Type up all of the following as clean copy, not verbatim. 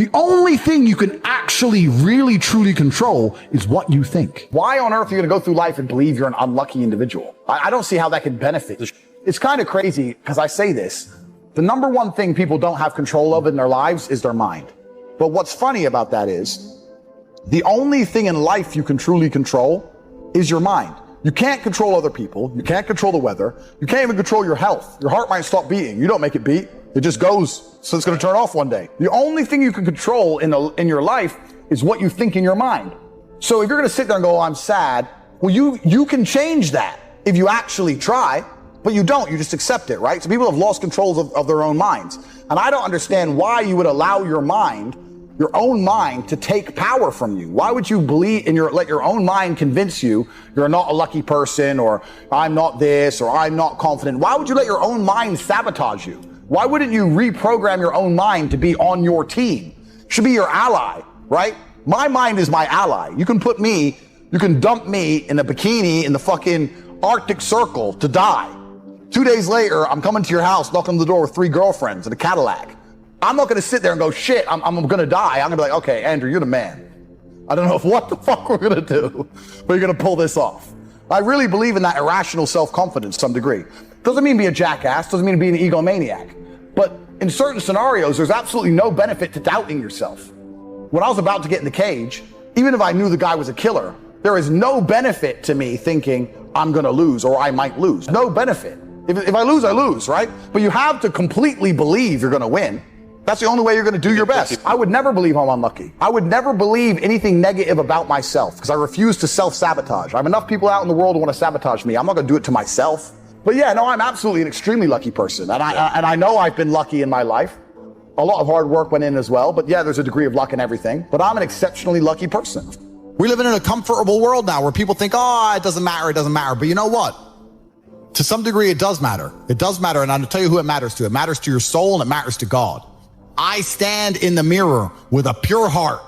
The only thing you can actually really truly control is what you think. Why on earth are you going to go through life and believe you're an unlucky individual? I don't see how that could benefit. It's kind of crazy because I say this. The number one thing people don't have control of in their lives is their mind. But what's funny about that is the only thing in life you can truly control is your mind. You can't control other people. You can't control the weather. You can't even control your health. Your heart might stop beating. You don't make it beat. It just goes. So it's going to turn off one day. The only thing you can control in your life is what you think in your mind. So if you're going to sit there and go, oh, I'm sad. Well, you can change that if you actually try, but you don't. You just accept it, right? So people have lost control of their own minds. And I don't understand why you would allow your own mind to take power from you. Why would you let your own mind convince you you're not a lucky person, or I'm not this, or I'm not confident? Why would you let your own mind sabotage you? Why wouldn't you reprogram your own mind to be on your team? It should be your ally, right? My mind is my ally. You can dump me in a bikini in the fucking Arctic Circle to die. 2 days later, I'm coming to your house, knocking on the door with 3 girlfriends in a Cadillac. I'm not going to sit there and go, shit, I'm going to die. I'm going to be like, okay, Andrew, you're the man. I don't know what the fuck we're going to do, but you're going to pull this off. I really believe in that irrational self-confidence to some degree. Doesn't mean be a jackass, doesn't mean be an egomaniac. But in certain scenarios, there's absolutely no benefit to doubting yourself. When I was about to get in the cage, even if I knew the guy was a killer, there is no benefit to me thinking I'm going to lose or I might lose. No benefit. If I lose, right? But you have to completely believe you're going to win. That's the only way you're going to do your best. I would never believe I'm unlucky. I would never believe anything negative about myself because I refuse to self-sabotage. I have enough people out in the world who want to sabotage me. I'm not going to do it to myself. But yeah, no, I'm absolutely an extremely lucky person. And I know I've been lucky in my life. A lot of hard work went in as well. But yeah, there's a degree of luck in everything. But I'm an exceptionally lucky person. We live in a comfortable world now where people think, oh, it doesn't matter. But you know what? To some degree, it does matter. It does matter. And I'll tell you who it matters to. It matters to your soul and it matters to God. I stand in the mirror with a pure heart.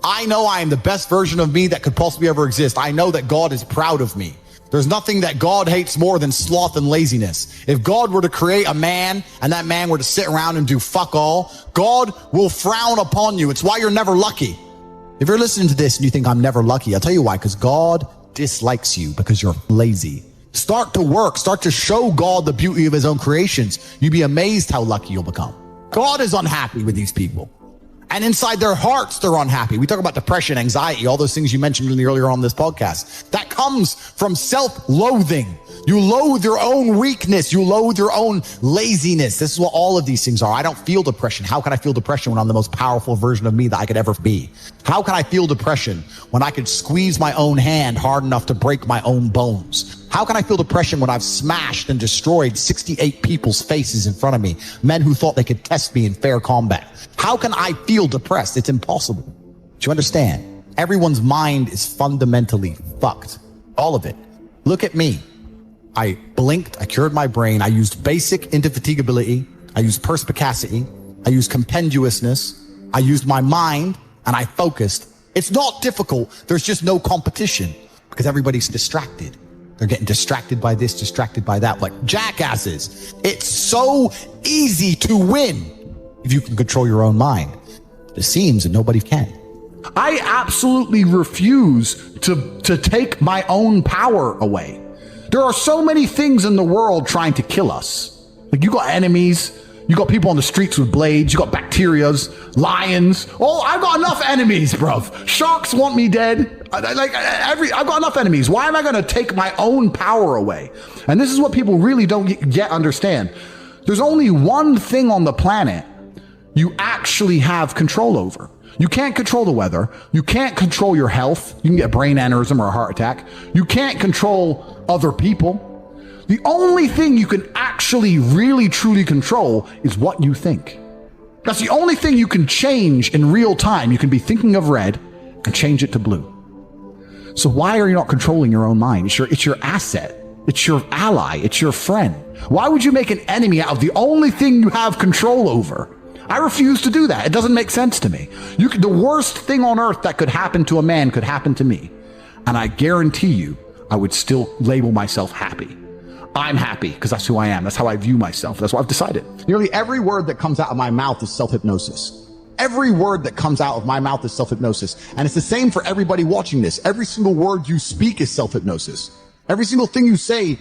I know I am the best version of me that could possibly ever exist. I know that God is proud of me. There's nothing that God hates more than sloth and laziness. If God were to create a man and that man were to sit around and do fuck all, God will frown upon you. It's why you're never lucky. If you're listening to this and you think I'm never lucky, I'll tell you why, because God dislikes you because you're lazy. Start to work. Start to show God the beauty of his own creations. You'd be amazed how lucky you'll become. God is unhappy with these people. And inside their hearts, they're unhappy. We talk about depression, anxiety, all those things you mentioned earlier on this podcast. That comes from self-loathing. You loathe your own weakness. You loathe your own laziness. This is what all of these things are. I don't feel depression. How can I feel depression when I'm the most powerful version of me that I could ever be? How can I feel depression when I could squeeze my own hand hard enough to break my own bones? How can I feel depression when I've smashed and destroyed 68 people's faces in front of me, men who thought they could test me in fair combat? How can I feel depressed? It's impossible. Do you understand? Everyone's mind is fundamentally fucked. All of it. Look at me. I blinked, I cured my brain, I used basic indefatigability, I used perspicacity, I used compendiousness, I used my mind, and I focused. It's not difficult, there's just no competition, because everybody's distracted. They're getting distracted by this, distracted by that, like jackasses. It's so easy to win if you can control your own mind. It seems that nobody can. I absolutely refuse to take my own power away. There are so many things in the world trying to kill us. Like, you got enemies, you got people on the streets with blades, you got bacterias, lions. Oh, I've got enough enemies, bruv. Sharks want me dead. I've got enough enemies. Why am I going to take my own power away? And this is what people really don't yet understand. There's only one thing on the planet you actually have control over. You can't control the weather. You can't control your health. You can get a brain aneurysm or a heart attack. You can't control other people. The only thing you can actually really truly control is what you think. That's the only thing you can change in real time. You can be thinking of red and change it to blue. So why are you not controlling your own mind? It's your asset. It's your ally. It's your friend. Why would you make an enemy out of the only thing you have control over? I refuse to do that. It doesn't make sense to me. The worst thing on earth that could happen to a man could happen to me. And I guarantee you, I would still label myself happy. I'm happy because that's who I am. That's how I view myself. That's what I've decided. Nearly every word that comes out of my mouth is self-hypnosis. Every word that comes out of my mouth is self-hypnosis. And it's the same for everybody watching this. Every single word you speak is self-hypnosis. Every single thing you say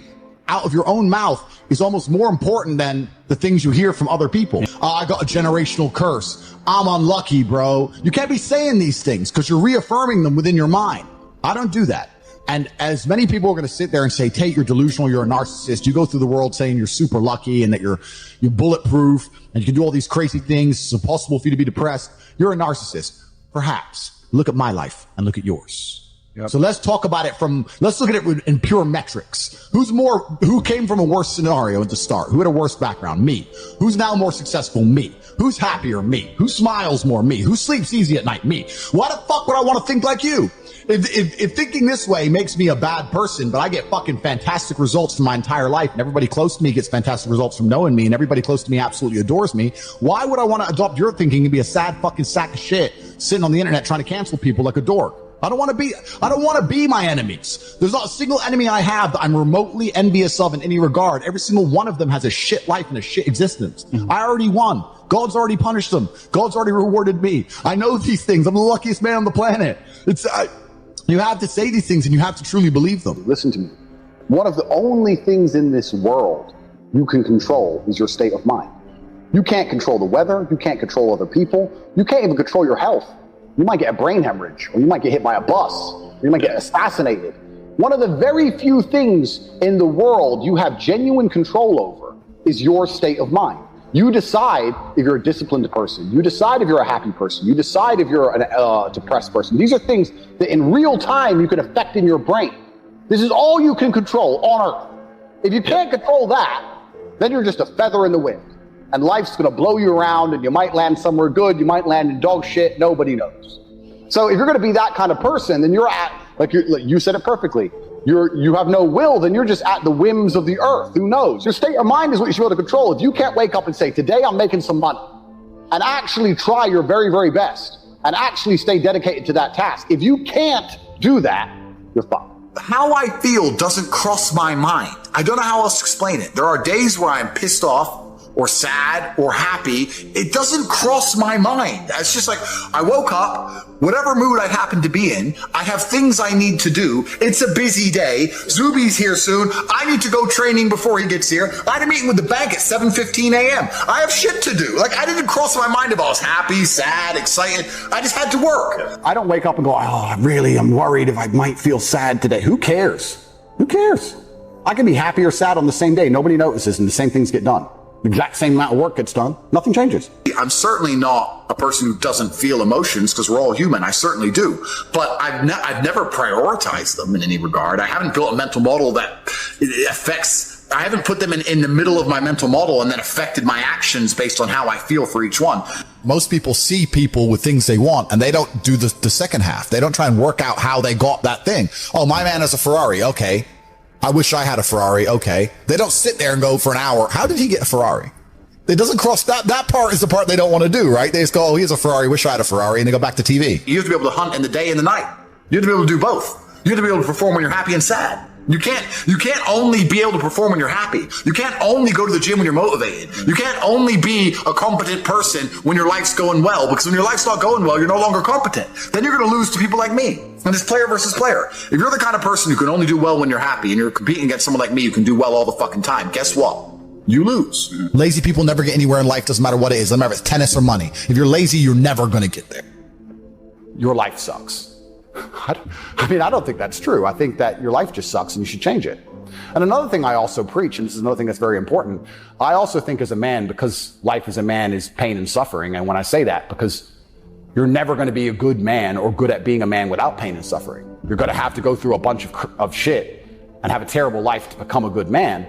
out of your own mouth is almost more important than the things you hear from other people. I got a generational curse. I'm unlucky, bro. You can't be saying these things because you're reaffirming them within your mind. I don't do that. And as many people are going to sit there and say, Tate, you're delusional, you're a narcissist. You go through the world saying you're super lucky and that you're bulletproof and you can do all these crazy things. It's impossible for you to be depressed. You're a narcissist. Perhaps. Look at my life and look at yours. Yep. So let's talk about it let's look at it in pure metrics. Who came from a worse scenario at the start? Who had a worse background? Me. Who's now more successful? Me. Who's happier? Me. Who smiles more? Me. Who sleeps easy at night? Me. Why the fuck would I want to think like you? If thinking this way makes me a bad person, but I get fucking fantastic results from my entire life, and everybody close to me gets fantastic results from knowing me, and everybody close to me absolutely adores me, why would I want to adopt your thinking and be a sad fucking sack of shit sitting on the internet trying to cancel people like a dork? I don't want to be my enemies. There's not a single enemy I have that I'm remotely envious of in any regard. Every single one of them has a shit life and a shit existence. Mm-hmm. I already won. God's already punished them. God's already rewarded me. I know these things. I'm the luckiest man on the planet. You have to say these things and you have to truly believe them. Listen to me. One of the only things in this world you can control is your state of mind. You can't control the weather. You can't control other people. You can't even control your health. You might get a brain hemorrhage, or you might get hit by a bus, or you might get assassinated. One of the very few things in the world you have genuine control over is your state of mind. You decide if you're a disciplined person. You decide if you're a happy person. You decide if you're a depressed person. These are things that in real time you can affect in your brain. This is all you can control on earth. If you can't control that, then you're just a feather in the wind. And life's gonna blow you around and you might land somewhere good, you might land in dog shit, nobody knows. So if you're gonna be that kind of person, then you're at, like you said it perfectly, you have no will, then you're just at the whims of the earth. Who knows? Your state of mind is what you should be able to control. If you can't wake up and say, today I'm making some money, and actually try your very, very best, and actually stay dedicated to that task. If you can't do that, you're fucked. How I feel doesn't cross my mind. I don't know how else to explain it. There are days where I'm pissed off, or sad, or happy. It doesn't cross my mind. It's just like, I woke up, whatever mood I happen to be in, I have things I need to do. It's a busy day. Zuby's here soon. I need to go training before he gets here. I had a meeting with the bank at 7:15 a.m. I have shit to do. Like, I didn't cross my mind if I was happy, sad, excited. I just had to work. I don't wake up and go, I'm worried if I might feel sad today. Who cares? Who cares? I can be happy or sad on the same day. Nobody notices and the same things get done. The exact same amount of work gets done. Nothing changes. I'm certainly not a person who doesn't feel emotions because we're all human. I certainly do. But I've never prioritized them in any regard. I haven't built a mental model that affects, I haven't put them in the middle of my mental model and then affected my actions based on how I feel for each one. Most people see people with things they want and they don't do the second half. They don't try and work out how they got that thing. Oh, my man has a Ferrari. Okay. I wish I had a Ferrari. Okay. They don't sit there and go for an hour. How did he get a Ferrari? It doesn't cross that part is the part they don't want to do, right? They just go, oh, he has a Ferrari. Wish I had a Ferrari. And they go back to TV. You have to be able to hunt in the day and the night. You have to be able to do both. You have to be able to perform when you're happy and sad. You can't only be able to perform when you're happy. You can't only go to the gym when you're motivated. You can't only be a competent person when your life's going well, because when your life's not going well, you're no longer competent. Then you're going to lose to people like me. And it's player versus player. If you're the kind of person who can only do well when you're happy and you're competing against someone like me who can do well all the fucking time, guess what? You lose. Lazy people never get anywhere in life. Doesn't matter what it is. Doesn't matter if it's tennis or money. If you're lazy, you're never going to get there. Your life sucks. I don't think that's true. I think that your life just sucks and you should change it. And another thing I also preach, and this is another thing that's very important, I also think as a man, because life as a man is pain and suffering, and when I say that, because you're never going to be a good man or good at being a man without pain and suffering. You're going to have to go through a bunch of shit and have a terrible life to become a good man.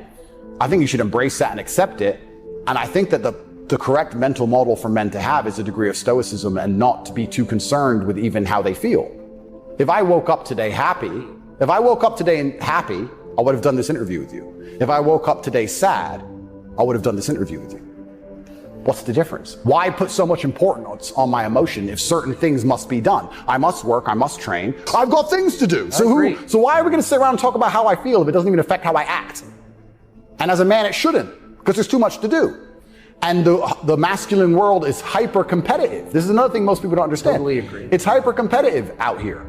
I think you should embrace that and accept it. And I think that the correct mental model for men to have is a degree of stoicism and not to be too concerned with even how they feel. If I woke up today happy, I would have done this interview with you. If I woke up today sad, I would have done this interview with you. What's the difference? Why put so much importance on my emotion if certain things must be done? I must work, I must train. I've got things to do. So why are we going to sit around and talk about how I feel if it doesn't even affect how I act? And as a man, it shouldn't, because there's too much to do. And the masculine world is hyper competitive. This is another thing most people don't understand. Totally agree. It's hyper competitive out here.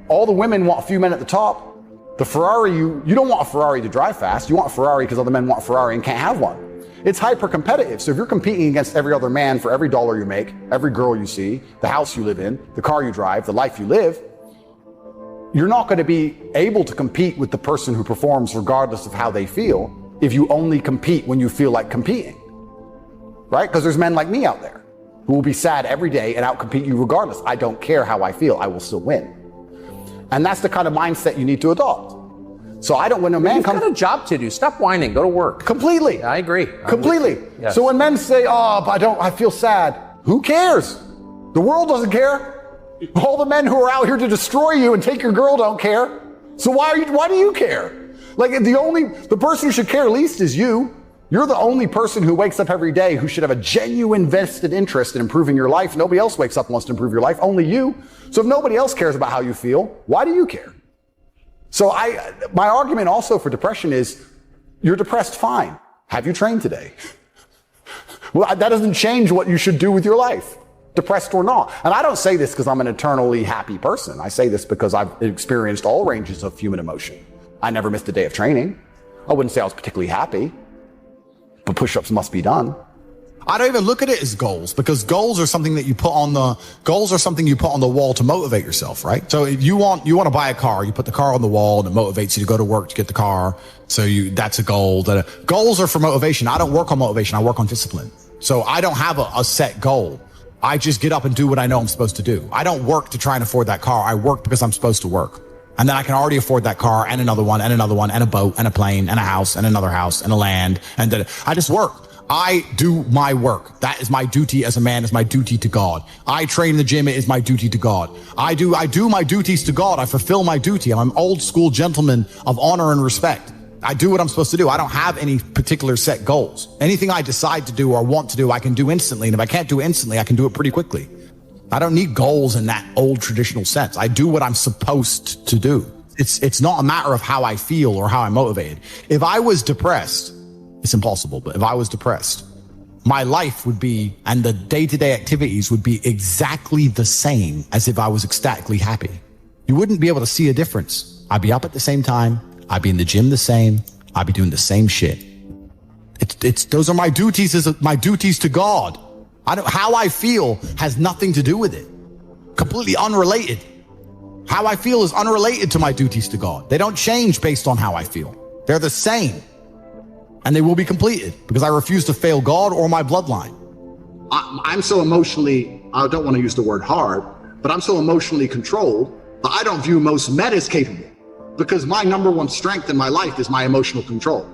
All the women want a few men at the top. The Ferrari, you don't want a Ferrari to drive fast. You want a Ferrari because other men want a Ferrari and can't have one. It's hyper competitive. So if you're competing against every other man for every dollar you make, every girl you see, the house you live in, the car you drive, the life you live, you're not going to be able to compete with the person who performs regardless of how they feel if you only compete when you feel like competing, right? Because there's men like me out there who will be sad every day and outcompete you regardless. I don't care how I feel. I will still win. And that's the kind of mindset you need to adopt. So I don't, when a man comes... You've got a job to do. Stop whining. Go to work. Completely. I agree. Completely. Yes. So when men say, oh, but I feel sad. Who cares? The world doesn't care. All the men who are out here to destroy you and take your girl don't care. So why do you care? Like the person who should care least is you. You're the only person who wakes up every day who should have a genuine vested interest in improving your life. Nobody else wakes up and wants to improve your life, only you. So if nobody else cares about how you feel, why do you care? So my argument also for depression is, you're depressed, fine. Have you trained today? Well, that doesn't change what you should do with your life, depressed or not. And I don't say this because I'm an eternally happy person. I say this because I've experienced all ranges of human emotion. I never missed a day of training. I wouldn't say I was particularly happy, but push-ups must be done. I don't even look at it as goals, because goals are something that you put on the wall to motivate yourself, right? So if you want to buy a car, you put the car on the wall and it motivates you to go to work to get the car. So that's a goal. Goals are for motivation. I don't work on motivation. I work on discipline. So I don't have a set goal. I just get up and do what I know I'm supposed to do. I don't work to try and afford that car. I work because I'm supposed to work. And then I can already afford that car and another one and another one and a boat and a plane and a house and another house and a land. And then I just work. I do my work. That is my duty as a man, is my duty to God. I train in the gym, it is my duty to God. I do my duties to God. I fulfill my duty. I'm an old school gentleman of honor and respect. I do what I'm supposed to do. I don't have any particular set goals. Anything I decide to do or want to do, I can do instantly. And if I can't do it instantly, I can do it pretty quickly. I don't need goals in that old traditional sense. I do what I'm supposed to do. It's not a matter of how I feel or how I'm motivated. If I was depressed, it's impossible, but if I was depressed, my life would be, and the day-to-day activities would be exactly the same as if I was ecstatically happy. You wouldn't be able to see a difference. I'd be up at the same time. I'd be in the gym the same. I'd be doing the same shit. Those are my duties to God. How I feel has nothing to do with it. Completely unrelated. How I feel is unrelated to my duties to God. They don't change based on how I feel. They're the same. And they will be completed because I refuse to fail God or my bloodline. I'm so emotionally, I don't want to use the word hard, but I'm so emotionally controlled that I don't view most men as capable, because my number one strength in my life is my emotional control.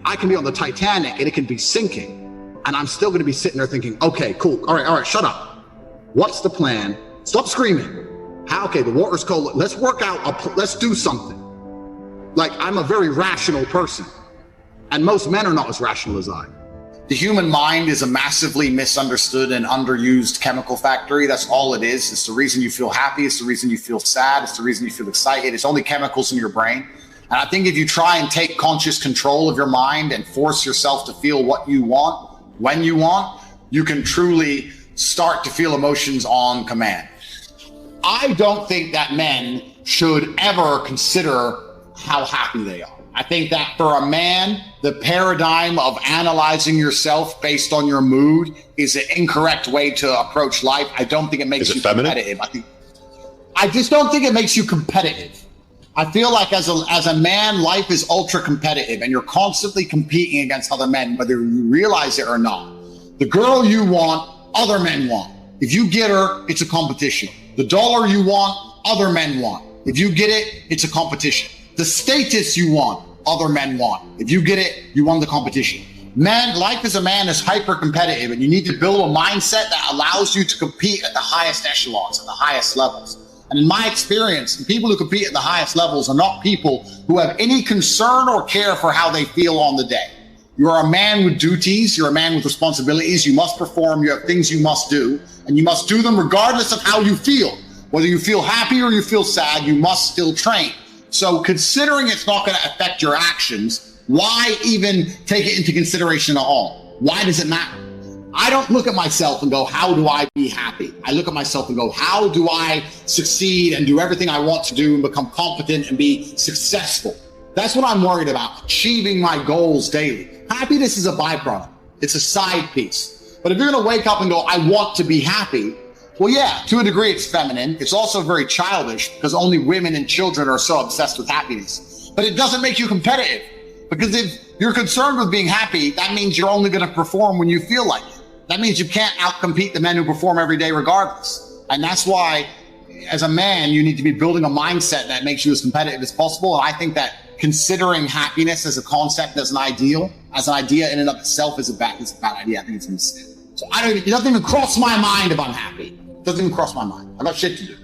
I can be on the Titanic and it can be sinking, and I'm still going to be sitting there thinking, okay, cool. All right, shut up. What's the plan? Stop screaming. Okay, the water's cold. Let's work out. Let's do something. Like, I'm a very rational person. And most men are not as rational as I. The human mind is a massively misunderstood and underused chemical factory. That's all it is. It's the reason you feel happy. It's the reason you feel sad. It's the reason you feel excited. It's only chemicals in your brain. And I think if you try and take conscious control of your mind and force yourself to feel what you want, when you want, you can truly start to feel emotions on command. I don't think that men should ever consider how happy they are. I think that for a man, the paradigm of analyzing yourself based on your mood is an incorrect way to approach life. I don't think it makes you competitive. I just don't think it makes you competitive. I feel like as a man, life is ultra competitive and you're constantly competing against other men, whether you realize it or not. The girl you want, other men want. If you get her, it's a competition. The dollar you want, other men want. If you get it, it's a competition. The status you want, other men want. If you get it, you won the competition. Man, life as a man is hyper competitive, and you need to build a mindset that allows you to compete at the highest echelons, at the highest levels. And in my experience, the people who compete at the highest levels are not people who have any concern or care for how they feel on the day. You're a man with duties. You're a man with responsibilities. You must perform. You have things you must do, and you must do them regardless of how you feel. Whether you feel happy or you feel sad, you must still train. So considering it's not going to affect your actions, why even take it into consideration at all? Why does it matter? I don't look at myself and go, how do I be happy? I look at myself and go, how do I succeed and do everything I want to do and become competent and be successful? That's what I'm worried about, achieving my goals daily. Happiness is a byproduct. It's a side piece. But if you're going to wake up and go, I want to be happy, well, yeah, to a degree it's feminine. It's also very childish because only women and children are so obsessed with happiness. But it doesn't make you competitive, because if you're concerned with being happy, that means you're only going to perform when you feel like it. That means you can't outcompete the men who perform every day regardless. And that's why, as a man, you need to be building a mindset that makes you as competitive as possible. And I think that considering happiness as a concept, as an idea in and of itself is a bad idea. I think it's a mistake. So it doesn't even cross my mind if I'm happy. It doesn't even cross my mind. I've got shit to do.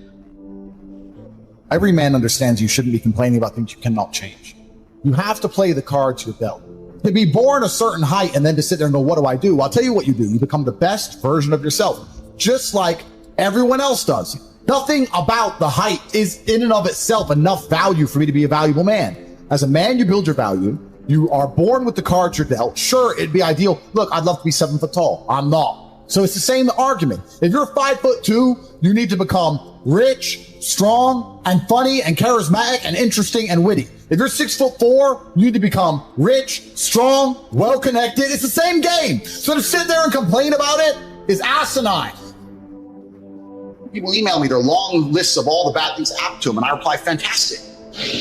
Every man understands you shouldn't be complaining about things you cannot change. You have to play the cards you're dealt. To be born a certain height and then to sit there and go, what do I do? Well, I'll tell you what you do. You become the best version of yourself, just like everyone else does. Nothing about the height is in and of itself enough value for me to be a valuable man. As a man, you build your value. You are born with the cards you're dealt. Sure, it'd be ideal. Look, I'd love to be 7 foot tall. I'm not. So it's the same argument. If you're 5'2", you need to become rich, strong, and funny, and charismatic, and interesting, and witty. If you're 6'4", you need to become rich, strong, well-connected. It's the same game. So to sit there and complain about it is asinine. People email me their long lists of all the bad things that happened to them, and I reply, fantastic.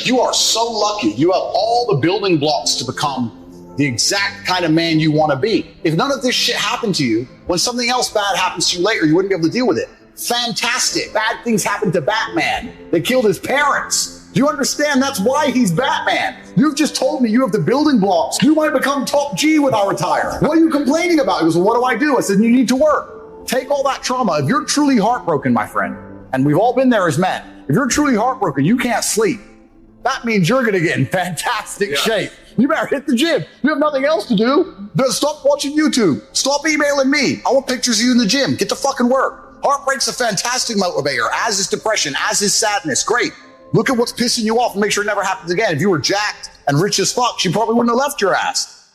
You are so lucky. You have all the building blocks to become the exact kind of man you want to be. If none of this shit happened to you, when something else bad happens to you later, you wouldn't be able to deal with it. Fantastic. Bad things happened to Batman. They killed his parents. Do you understand? That's why he's Batman. You've just told me you have the building blocks. You might become top G when I retire. What are you complaining about? He goes, well, what do I do? I said, you need to work. Take all that trauma. If you're truly heartbroken, my friend, and we've all been there as men, if you're truly heartbroken, you can't sleep. That means you're going to get in fantastic shape. You better hit the gym. You have nothing else to do. Stop watching YouTube. Stop emailing me. I want pictures of you in the gym. Get to fucking work. Heartbreak's a fantastic motivator, as is depression, as is sadness. Great. Look at what's pissing you off and make sure it never happens again. If you were jacked and rich as fuck, she probably wouldn't have left your ass.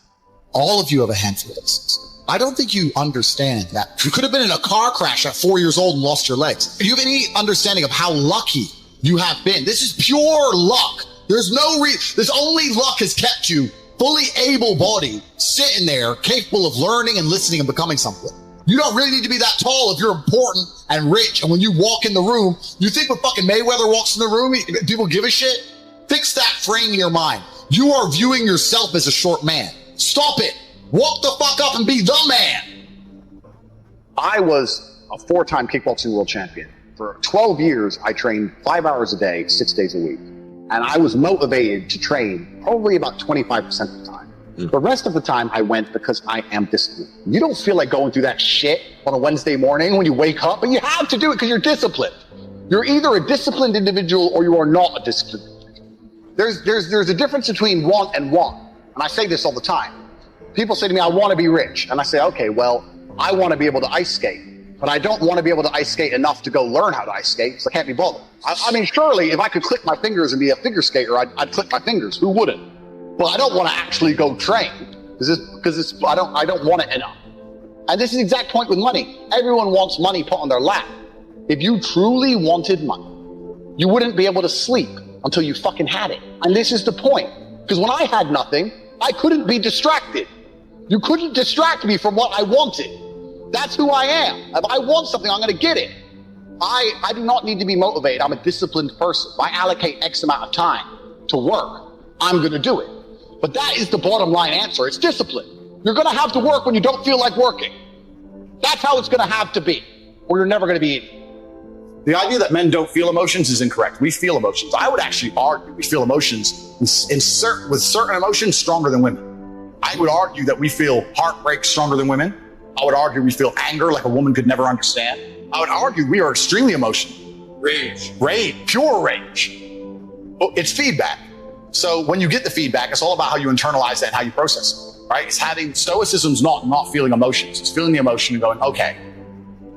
All of you have a handful of this. I don't think you understand that. You could have been in a car crash at 4 years old and lost your legs. Do you have any understanding of how lucky you have been? This is pure luck. There's only luck has kept you fully able-bodied, sitting there, capable of learning and listening and becoming something. You don't really need to be that tall if you're important and rich. And when you walk in the room, you think when fucking Mayweather walks in the room, people give a shit? Fix that frame in your mind. You are viewing yourself as a short man. Stop it. Walk the fuck up and be the man. I was a 4-time kickboxing world champion. For 12 years, I trained 5 hours a day, 6 days a week. And I was motivated to train probably about 25% of the time. The rest of the time I went because I am disciplined. You don't feel like going through that shit on a Wednesday morning when you wake up, but you have to do it because you're disciplined. You're either a disciplined individual or you are not a disciplined individual. There's a difference between want and want. And I say this all the time. People say to me, I want to be rich. And I say, okay, well, I want to be able to ice skate, but I don't want to be able to ice skate enough to go learn how to ice skate because I can't be bothered. I mean, surely if I could click my fingers and be a figure skater, I'd click my fingers. Who wouldn't? But I don't want to actually go train because I don't want it enough. And this is the exact point with money. Everyone wants money put on their lap. If you truly wanted money, you wouldn't be able to sleep until you fucking had it. And this is the point. Because when I had nothing, I couldn't be distracted. You couldn't distract me from what I wanted. That's who I am. If I want something, I'm going to get it. I do not need to be motivated. I'm a disciplined person. If I allocate X amount of time to work, I'm going to do it. But that is the bottom line answer. It's discipline. You're going to have to work when you don't feel like working. That's how it's going to have to be, or you're never going to be eating. The idea that men don't feel emotions is incorrect. We feel emotions. I would actually argue we feel emotions with certain emotions stronger than women. I would argue that we feel heartbreak stronger than women. I would argue we feel anger like a woman could never understand. I would argue we are extremely emotional. Rage, pure rage. Well, it's feedback. So when you get the feedback, it's all about how you internalize that and how you process it, right? It's having stoicism's not feeling emotions. It's feeling the emotion and going, okay,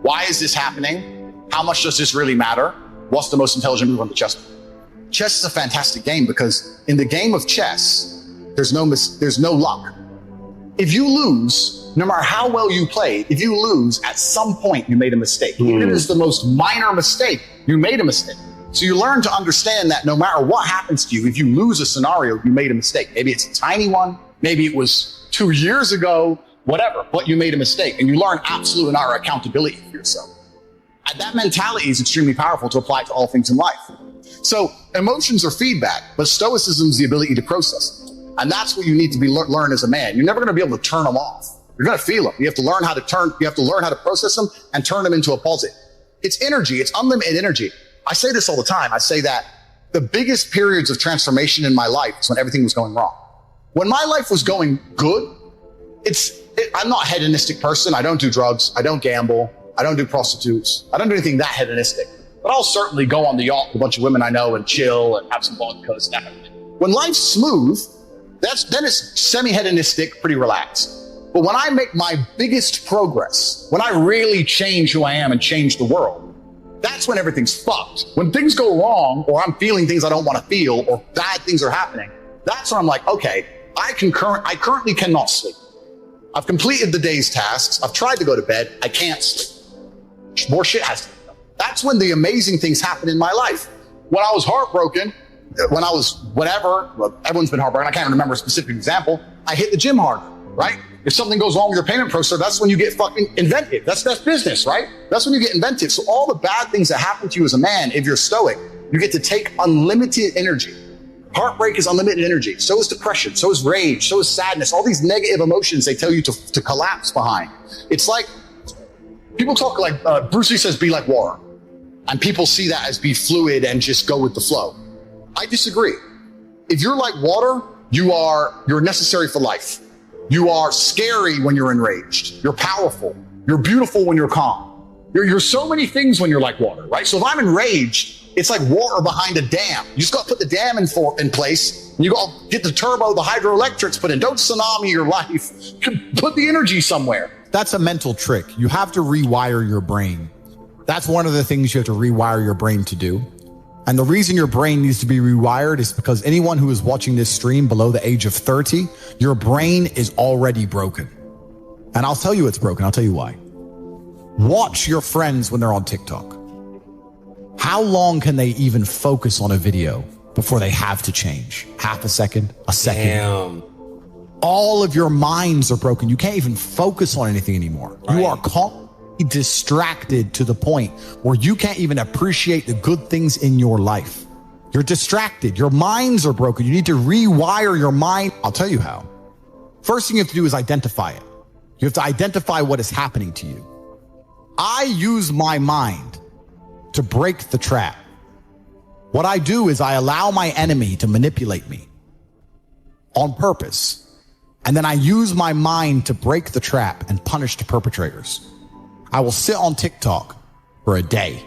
why is this happening? How much does this really matter? What's the most intelligent move on the chessboard? Chess is a fantastic game because in the game of chess, there's no luck. if you lose, no matter how well you played, if you lose, at some point you made a mistake. Even if it's the most minor mistake, you made a mistake. So you learn to understand that no matter what happens to you, if you lose a scenario, you made a mistake. Maybe it's a tiny one. Maybe it was 2 years ago, whatever, but you made a mistake, and you learn absolute and utter accountability for yourself. And that mentality is extremely powerful to apply to all things in life. So emotions are feedback, but stoicism is the ability to process them. And that's what you need to learn as a man. You're never going to be able to turn them off. You're going to feel them. You have to learn how to process them and turn them into a positive. It's energy. It's unlimited energy. I say this all the time. I say that the biggest periods of transformation in my life is when everything was going wrong. When my life was going good, I'm not a hedonistic person. I don't do drugs. I don't gamble. I don't do prostitutes. I don't do anything that hedonistic. But I'll certainly go on the yacht with a bunch of women I know and chill and have some vodka and stuff. When life's smooth, then it's semi-hedonistic, pretty relaxed. But when I make my biggest progress, when I really change who I am and change the world, that's when everything's fucked. When things go wrong, or I'm feeling things I don't want to feel, or bad things are happening, that's when I'm like, okay, I currently cannot sleep. I've completed the day's tasks. I've tried to go to bed. I can't sleep. More shit has to be done. That's when the amazing things happen in my life. When I was heartbroken, when I was whatever, well, everyone's been heartbroken. I can't remember a specific example. I hit the gym harder, right? If something goes wrong with your payment processor, that's when you get fucking inventive. That's business, right? That's when you get inventive. So all the bad things that happen to you as a man, if you're stoic, you get to take unlimited energy. Heartbreak is unlimited energy. So is depression. So is rage. So is sadness. All these negative emotions they tell you to collapse behind. It's like, people talk like, Bruce Lee says, be like water. And people see that as be fluid and just go with the flow. I disagree. If you're like water, you're necessary for life. You are scary when you're enraged. You're powerful. You're beautiful when you're calm. You're so many things when you're like water, right? So if I'm enraged, it's like water behind a dam. You just got to put the dam in place. And you got to get the turbo, the hydroelectrics put in. Don't tsunami your life. Put the energy somewhere. That's a mental trick. You have to rewire your brain. That's one of the things you have to rewire your brain to do. And the reason your brain needs to be rewired is because anyone who is watching this stream below the age of 30, your brain is already broken. And I'll tell you it's broken. I'll tell you why. Watch your friends when they're on TikTok. How long can they even focus on a video before they have to change? Half a second, a second. Damn. All of your minds are broken. You can't even focus on anything anymore. Right. You are constantly distracted to the point where you can't even appreciate the good things in your life. You're distracted. Your minds are broken. You need to rewire your mind. I'll tell you how. First thing you have to do is identify it. You have to identify what is happening to you. I use my mind to break the trap. What I do is I allow my enemy to manipulate me on purpose. And then I use my mind to break the trap and punish the perpetrators. I will sit on TikTok for a day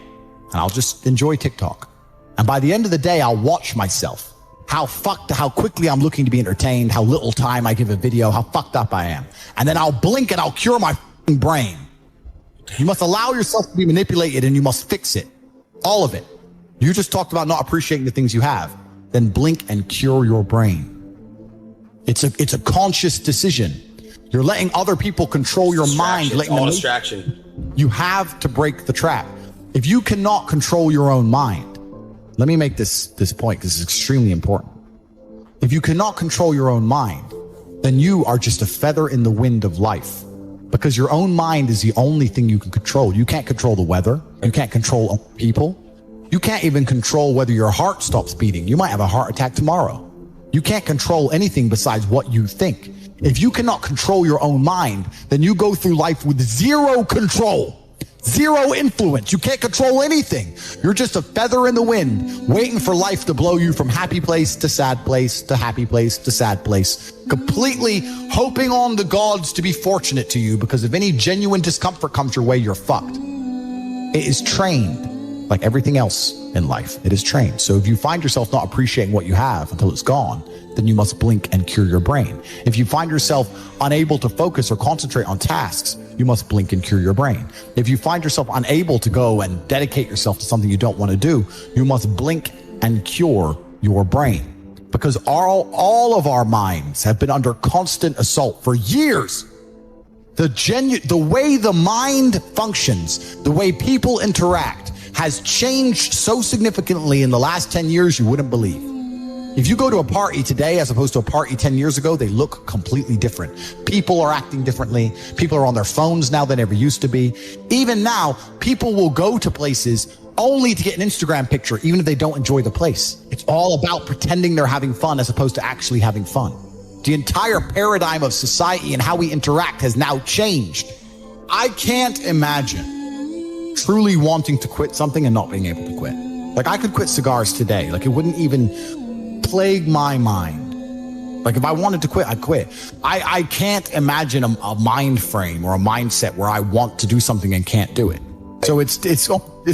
and I'll just enjoy TikTok. And by the end of the day, I'll watch myself. How quickly I'm looking to be entertained, how little time I give a video, how fucked up I am. And then I'll blink and I'll cure my brain. You must allow yourself to be manipulated and you must fix it. All of it. You just talked about not appreciating the things you have. Then blink and cure your brain. It's a conscious decision. You're letting other people control your mind. Letting all distraction. You have to break the trap. If you cannot control your own mind, let me make this point because it's extremely important. If you cannot control your own mind, then you are just a feather in the wind of life. Because your own mind is the only thing you can control. You can't control the weather. You can't control people. You can't even control whether your heart stops beating. You might have a heart attack tomorrow. You can't control anything besides what you think. If you cannot control your own mind, then you go through life with zero control, zero influence. You can't control anything. You're just a feather in the wind, waiting for life to blow you from happy place to sad place to happy place to sad place, completely hoping on the gods to be fortunate to you, because if any genuine discomfort comes your way, you're fucked. It is trained. Like everything else in life, it is trained. So if you find yourself not appreciating what you have until it's gone, then you must blink and cure your brain. If you find yourself unable to focus or concentrate on tasks, you must blink and cure your brain. If you find yourself unable to go and dedicate yourself to something you don't want to do, you must blink and cure your brain. because all of our minds have been under constant assault for years. The way the mind functions, the way people interact has changed so significantly in the last 10 years you wouldn't believe. If you go to a party today as opposed to a party 10 years ago, they look completely different. People are acting differently. People are on their phones now than ever used to be. Even now, people will go to places only to get an Instagram picture, even if they don't enjoy the place. It's all about pretending they're having fun as opposed to actually having fun. The entire paradigm of society and how we interact has now changed. I can't imagine truly wanting to quit something and not being able to quit. Like, I could quit cigars today. Like, it wouldn't even plague my mind. Like, if I wanted to quit, I'd quit. I can't imagine a mind frame or a mindset where I want to do something and can't do it. So it's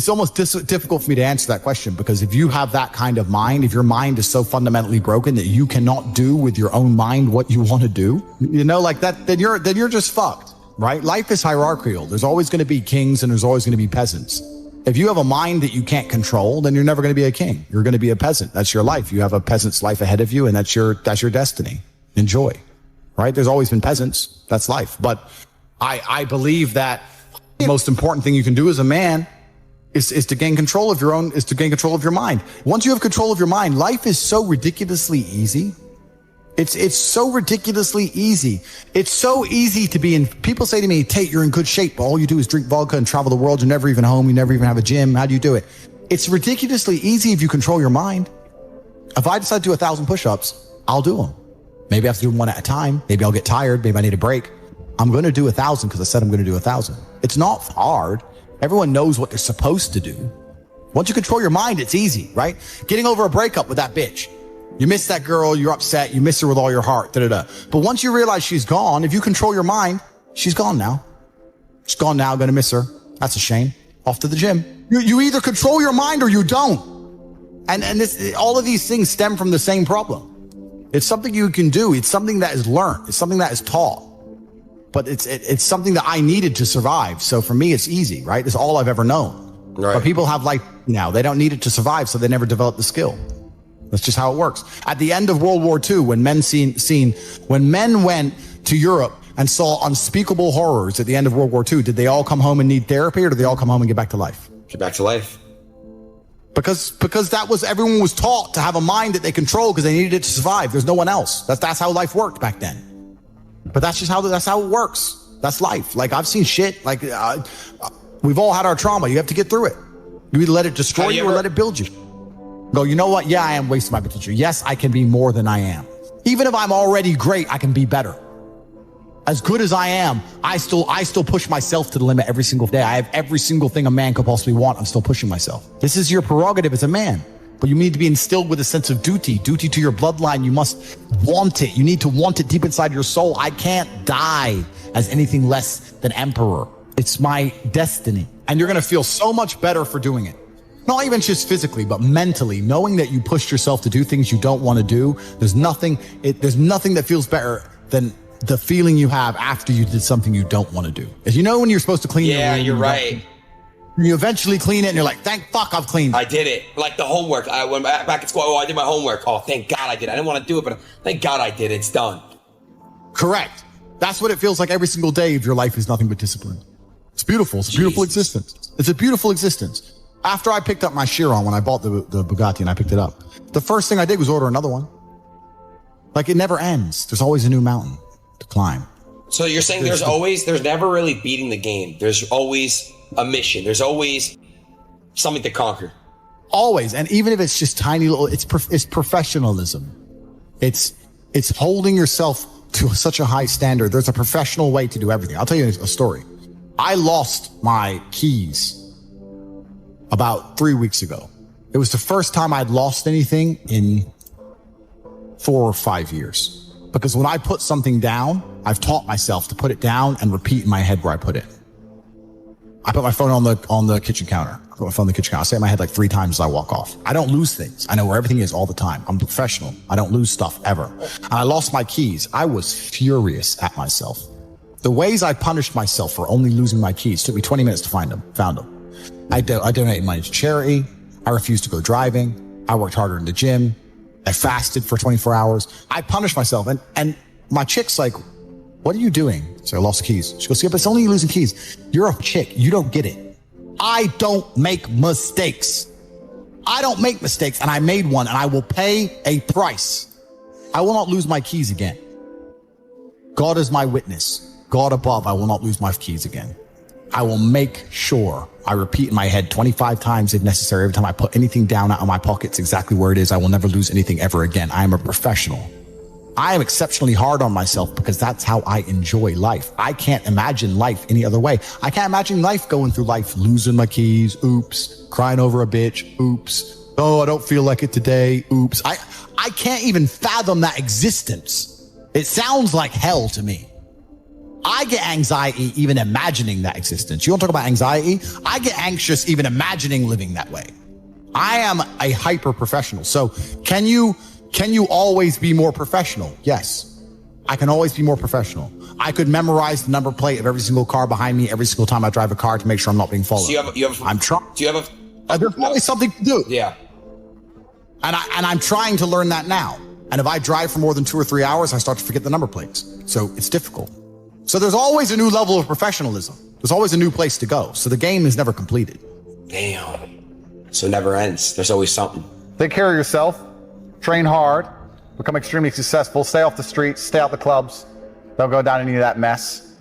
almost difficult for me to answer that question, because if you have that kind of mind, if your mind is so fundamentally broken that you cannot do with your own mind what you want to do, you know, like that, then you're just fucked, right? Life is hierarchical. There's always going to be kings and there's always going to be peasants. If you have a mind that you can't control, then you're never going to be a king. You're going to be a peasant. That's your life. You have a peasant's life ahead of you, and that's your destiny. Enjoy, right? There's always been peasants. That's life. But I believe that the most important thing you can do as a man is to gain control of your mind. Once you have control of your mind, life is so ridiculously easy. It's so ridiculously easy. It's so easy to be in. People say to me, Tate, you're in good shape, but all you do is drink vodka and travel the world. You're never even home. You never even have a gym. How do you do it? It's ridiculously easy if you control your mind. If I decide to do 1,000 push-ups, I'll do them. Maybe I have to do them one at a time. Maybe I'll get tired. Maybe I need a break. I'm going to do 1,000 because I said I'm going to do 1,000. It's not hard. Everyone knows what they're supposed to do. Once you control your mind, it's easy, right? Getting over a breakup with that bitch. You miss that girl, you're upset, you miss her with all your heart, da-da-da. But once you realize she's gone, if you control your mind, she's gone now. She's gone now, gonna miss her. That's a shame. Off to the gym. You either control your mind or you don't. And all of these things stem from the same problem. It's something you can do. It's something that is learned. It's something that is taught. But it's something that I needed to survive. So for me, it's easy, right? It's all I've ever known. Right. But people have life now. They don't need it to survive, so they never develop the skill. That's just how it works. At the end of World War II, when men went to Europe and saw unspeakable horrors at the end of World War II, did they all come home and need therapy, or did they all come home and get back to life? Get back to life. Because everyone was taught to have a mind that they control because they needed it to survive. There's no one else. That's how life worked back then. But that's how it works. That's life. Like, I've seen shit. Like, we've all had our trauma. You have to get through it. You either let it destroy you or let it build you. Go, you know what? Yeah, I am wasting my potential. Yes, I can be more than I am. Even if I'm already great, I can be better. As good as I am, I still push myself to the limit every single day. I have every single thing a man could possibly want. I'm still pushing myself. This is your prerogative as a man. But you need to be instilled with a sense of duty to your bloodline. You must want it. You need to want it deep inside your soul. I can't die as anything less than emperor. It's my destiny. And you're going to feel so much better for doing it. Not even just physically, but mentally, knowing that you pushed yourself to do things you don't want to do. There's nothing that feels better than the feeling you have after you did something you don't want to do. As you know, when you're supposed to clean your room. Yeah, you're right. You eventually clean it and you're like, thank fuck I've cleaned it. I did it. Like the homework. I went back at school. Oh, I did my homework. Oh, thank God I did. I didn't want to do it, but thank God I did. It's done. Correct. That's what it feels like every single day if your life is nothing but discipline. It's beautiful. It's a beautiful existence. It's a beautiful existence. After I picked up my Chiron, when I bought the Bugatti and I picked it up, the first thing I did was order another one. Like, it never ends. There's always a new mountain to climb. So you're saying there's never really beating the game. There's always a mission. There's always something to conquer. Always. And even if it's just tiny little, it's professionalism. It's holding yourself to such a high standard. There's a professional way to do everything. I'll tell you a story. I lost my keys about 3 weeks ago. It was the first time I'd lost anything in 4 or 5 years. Because when I put something down, I've taught myself to put it down and repeat in my head where I put it. I put my phone on the kitchen counter. I put my phone on the kitchen counter. I say it in my head like 3 times as I walk off. I don't lose things. I know where everything is all the time. I'm professional. I don't lose stuff ever. And I lost my keys. I was furious at myself. The ways I punished myself for only losing my keys took me 20 minutes to find them. Found them. I donated money to charity. I refused to go driving. I worked harder in the gym. I fasted for 24 hours. I punished myself. And my chick's like, what are you doing? So I lost the keys. She goes, yeah, but it's only you losing keys. You're a chick. You don't get it. I don't make mistakes. I don't make mistakes, and I made one, and I will pay a price. I will not lose my keys again. God is my witness. God above, I will not lose my keys again. I will make sure I repeat in my head 25 times if necessary. Every time I put anything down out of my pockets exactly where it is, I will never lose anything ever again. I am a professional. I am exceptionally hard on myself because that's how I enjoy life. I can't imagine life any other way. I can't imagine life going through life, losing my keys, oops, crying over a bitch, oops. Oh, I don't feel like it today, oops. I can't even fathom that existence. It sounds like hell to me. I get anxiety even imagining that existence. You want to talk about anxiety? I get anxious even imagining living that way. I am a hyper professional. So can you always be more professional? Yes, I can always be more professional. I could memorize the number plate of every single car behind me every single time I drive a car to make sure I'm not being followed. So I'm trying. Do you have a? There's always something to do. Yeah. And I'm trying to learn that now. And if I drive for more than 2 or 3 hours, I start to forget the number plates. So it's difficult. So there's always a new level of professionalism. There's always a new place to go. So the game is never completed. Damn. So it never ends. There's always something. Take care of yourself, train hard, become extremely successful, stay off the streets, stay out the clubs, don't go down any of that mess.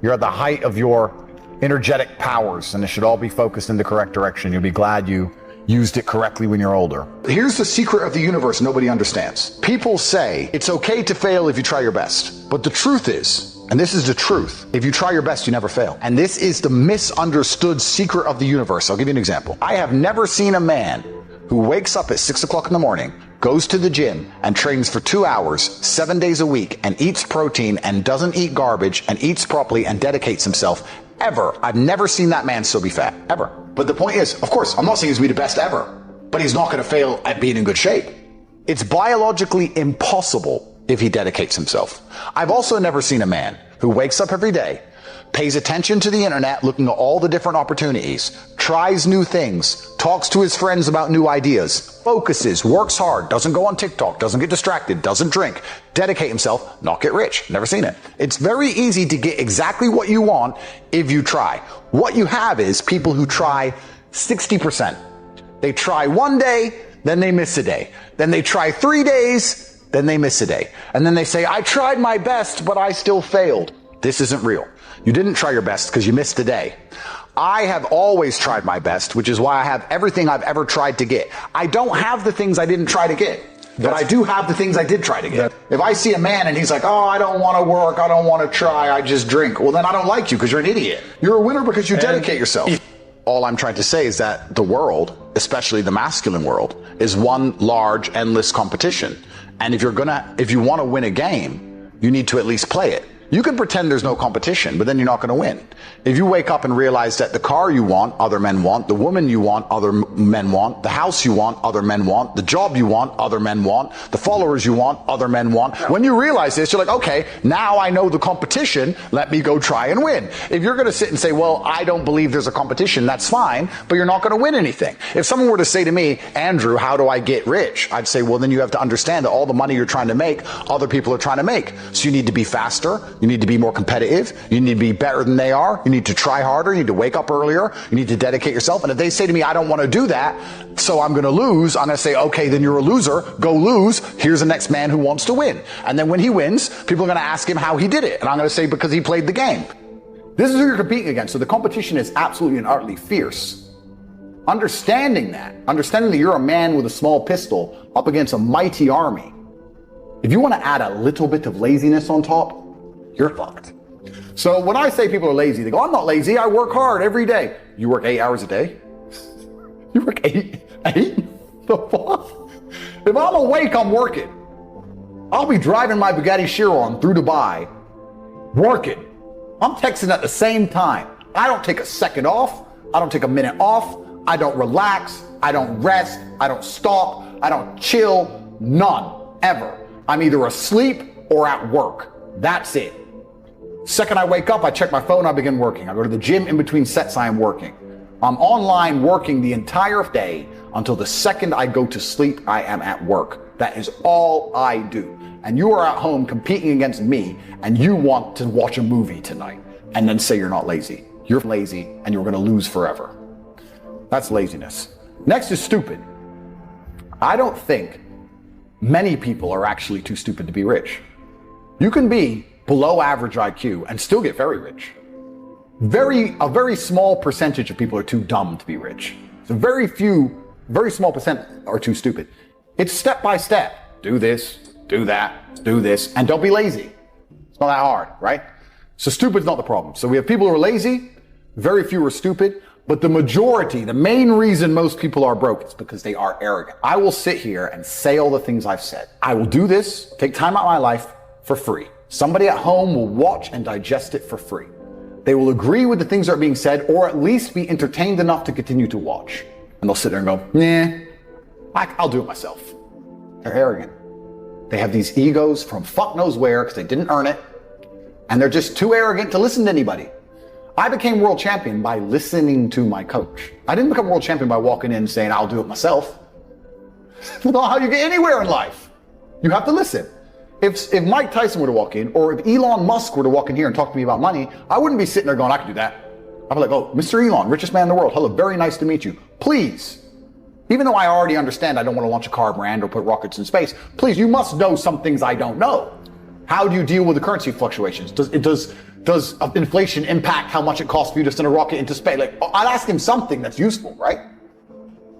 You're at the height of your energetic powers, and it should all be focused in the correct direction. You'll be glad you used it correctly when you're older. Here's the secret of the universe nobody understands. People say it's okay to fail if you try your best. But the truth is, and this is the truth, if you try your best, you never fail. And this is the misunderstood secret of the universe. I'll give you an example. I have never seen a man who wakes up at 6 o'clock in the morning, goes to the gym and trains for 2 hours, 7 days a week, and eats protein and doesn't eat garbage and eats properly and dedicates himself ever. I've never seen that man still be fat, ever. But the point is, of course, I'm not saying he's going to be the best ever, but he's not going to fail at being in good shape. It's biologically impossible if he dedicates himself. I've also never seen a man who wakes up every day, pays attention to the internet, looking at all the different opportunities, tries new things, talks to his friends about new ideas, focuses, works hard, doesn't go on TikTok, doesn't get distracted, doesn't drink, dedicate himself, not get rich. Never seen it. It's very easy to get exactly what you want if you try. What you have is people who try 60%. They try 1 day, then they miss a day. Then they try 3 days, then they miss a day. And then they say, I tried my best, but I still failed. This isn't real. You didn't try your best because you missed a day. I have always tried my best, which is why I have everything I've ever tried to get. I don't have the things I didn't try to get, but I do have the things I did try to get. If I see a man and he's like, oh, I don't want to work, I don't want to try, I just drink. Well, then I don't like you because you're an idiot. You're a winner because you dedicate yourself. All I'm trying to say is that the world, especially the masculine world, is one large, endless competition. And if you want to win a game, you need to at least play it. You can pretend there's no competition, but then you're not going to win. If you wake up and realize that the car you want, other men want, the woman you want, other men want, the house you want, other men want, the job you want, other men want, the followers you want, other men want. When you realize this, you're like, okay, now I know the competition, let me go try and win. If you're going to sit and say, well, I don't believe there's a competition, that's fine, but you're not going to win anything. If someone were to say to me, Andrew, how do I get rich? I'd say, well, then you have to understand that all the money you're trying to make, other people are trying to make. So you need to be faster. You need to be more competitive. You need to be better than they are. You need to try harder. You need to wake up earlier. You need to dedicate yourself. And if they say to me, I don't want to do that, so I'm going to lose, I'm going to say, okay, then you're a loser. Go lose. Here's the next man who wants to win. And then when he wins, people are going to ask him how he did it. And I'm going to say, because he played the game. This is who you're competing against. So the competition is absolutely and utterly fierce. Understanding that you're a man with a small pistol up against a mighty army. If you want to add a little bit of laziness on top, you're fucked. So when I say people are lazy, they go, I'm not lazy, I work hard every day. You work 8 hours a day? You work eight? The fuck? If I'm awake, I'm working. I'll be driving my Bugatti Chiron through Dubai, working. I'm texting at the same time. I don't take a second off. I don't take a minute off. I don't relax. I don't rest. I don't stop. I don't chill. None. Ever. I'm either asleep or at work. That's it. Second I wake up, I check my phone, I begin working. I go to the gym in between sets, I am working. I'm online working the entire day until the second I go to sleep, I am at work. That is all I do. And you are at home competing against me, and you want to watch a movie tonight and then say you're not lazy. You're lazy and you're going to lose forever. That's laziness. Next is stupid. I don't think many people are actually too stupid to be rich. You can be below average IQ and still get very rich. A very small percentage of people are too dumb to be rich. So very small percent are too stupid. It's step by step. Do this, do that, do this, and don't be lazy. It's not that hard, right? So stupid's not the problem. So we have people who are lazy, very few are stupid, but the majority, the main reason most people are broke is because they are arrogant. I will sit here and say all the things I've said. I will do this, take time out of my life for free. Somebody at home will watch and digest it for free. They will agree with the things that are being said, or at least be entertained enough to continue to watch. And they'll sit there and go, nah, I'll do it myself. They're arrogant. They have these egos from fuck knows where because they didn't earn it. And they're just too arrogant to listen to anybody. I became world champion by listening to my coach. I didn't become world champion by walking in and saying, I'll do it myself. That's not how you get anywhere in life. You have to listen. If Mike Tyson were to walk in, or if Elon Musk were to walk in here and talk to me about money, I wouldn't be sitting there going, I can do that. I'd be like, oh, Mr. Elon, richest man in the world. Hello, very nice to meet you. Please, even though I already understand I don't want to launch a car brand or put rockets in space, please, you must know some things I don't know. How do you deal with the currency fluctuations? Does inflation impact how much it costs for you to send a rocket into space? Like, I'd ask him something that's useful, right?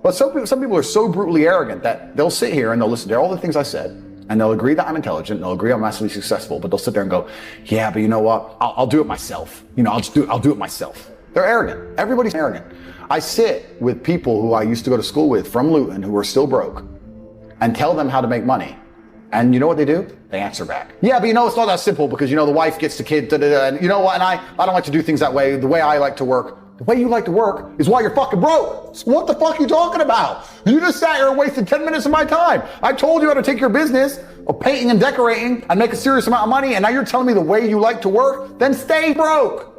But some people are so brutally arrogant that they'll sit here and they'll listen to all the things I said, and they'll agree that I'm intelligent, they'll agree I'm massively successful, but they'll sit there and go, yeah, but you know what? I'll do it myself. I'll do it myself. They're arrogant. Everybody's arrogant. I sit with people who I used to go to school with from Luton who are still broke and tell them how to make money. And you know what they do? They answer back. Yeah, but it's not that simple because, the wife gets the kid, and you know what? And I don't like to do things that way. The way I like to work, the way you like to work is why you're fucking broke. So what the fuck are you talking about? You just sat here and wasted 10 minutes of my time. I told you how to take your business of painting and decorating and make a serious amount of money, and now you're telling me the way you like to work? Then stay broke.